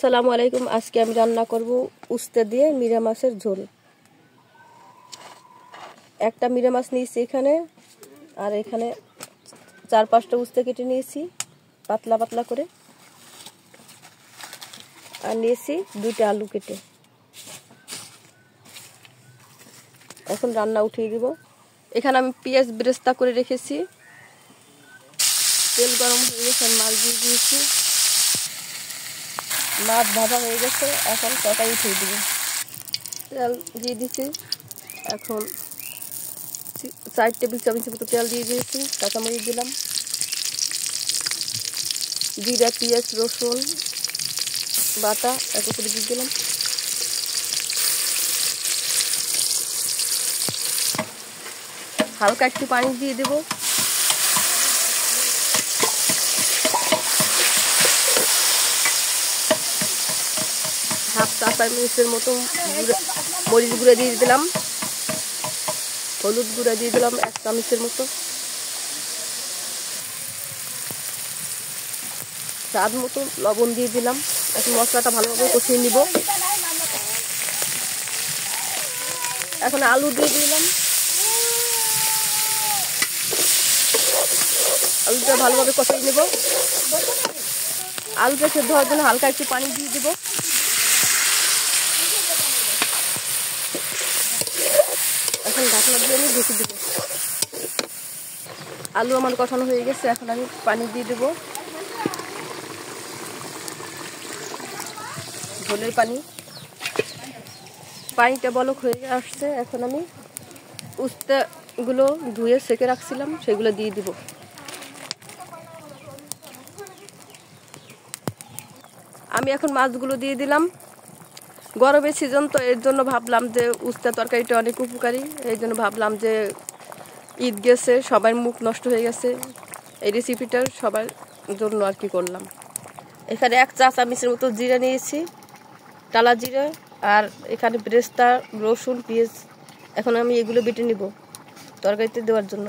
আসসালামু আলাইকুম। আজকে আমি রান্না করব উস্তে দিয়ে মিরা মাছের ঝোল। একটা মিরা মাছ নিয়েছি এখানে, আর এখানে 4-5টা উস্তে কেটে নিয়েছি পাতলা পাতলা করে, আর নিয়েছি 2টা আলু কেটে। এখন রান্না উঠিয়ে দিব। এখানে আমি পেঁয়াজ বেরেস্তা করে রেখেছি, তেল গরম হয়ে গেছে, মাছ দিয়ে দিয়েছি, মাছ ভাজা হয়ে গেছে। এখন তরকারি উঠিয়ে দিব। তেল দিয়ে দিচ্ছি, এখন 4 টেবিল চামচ মতো তেল দিয়ে দিয়েছি, কাঁচামরিচ দিলাম, জিরা পেঁয়াজ রসুন বাটা এক করে দিয়ে দিলাম, হালকা একটু পানি দিয়ে দেব, হাফ চা চামচের মতো মরিচ গুঁড়া দিয়ে দিলাম, হলুদ গুঁড়া দিয়ে দিলাম 1 চামচের মতো, স্বাদ মতো লবণ দিয়ে দিলাম। এখন মশলাটা ভালোভাবে কষিয়ে নিব। এখন আলু দিয়ে দিলাম, আলুটা ভালোভাবে কষিয়ে নেব। আলুটা সেদ্ধ হওয়ার জন্য হালকা একটু পানি দিয়ে দেব। এখন ঢাকনা দিয়ে আমি ঢেকে দেব। আলু আমার কষানো হয়ে গেছে, এখন আমি পানি দিয়ে দেব, ঝোলের পানিটা বলক হয়ে আসছে। এখন আমি উস্তাগুলো ধুয়ে সেকে রাখছিলাম সেগুলো দিয়ে দিব। আমি এখন মাছগুলো দিয়ে দিলাম। গরমের সিজন তো, এর জন্য ভাবলাম যে উস্তা তরকারিটা অনেক উপকারী, এই জন্য ভাবলাম যে ঈদ গেছে, সবার মুখ নষ্ট হয়ে গেছে, এই রেসিপিটা সবার জন্য আর কি করলাম। এখানে 1 চা চামচের মতো জিরা নিয়েছি, টালা জিরা, আর এখানে বেরেস্তা রসুন পেঁয়াজ। এখন আমি এগুলো বেটে নিব তরকারিতে দেওয়ার জন্য।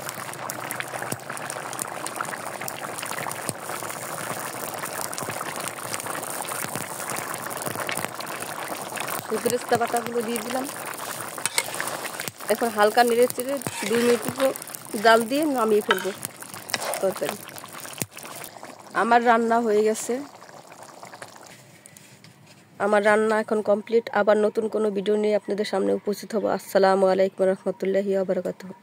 বেরেস্তা বাটাগুলো দিয়ে দিলাম। এখন হালকা নেড়ে চেড়ে 2 মিনিট জাল দিয়ে নামিয়ে ফেলবো তরকারি। আমার রান্না হয়ে গেছে, আমার রান্না এখন কমপ্লিট। আবার নতুন কোনো ভিডিও নিয়ে আপনাদের সামনে উপস্থিত হব। আসসালামু আলাইকুম রহমতুল্লাহি ওয়া বারাকাতুহু।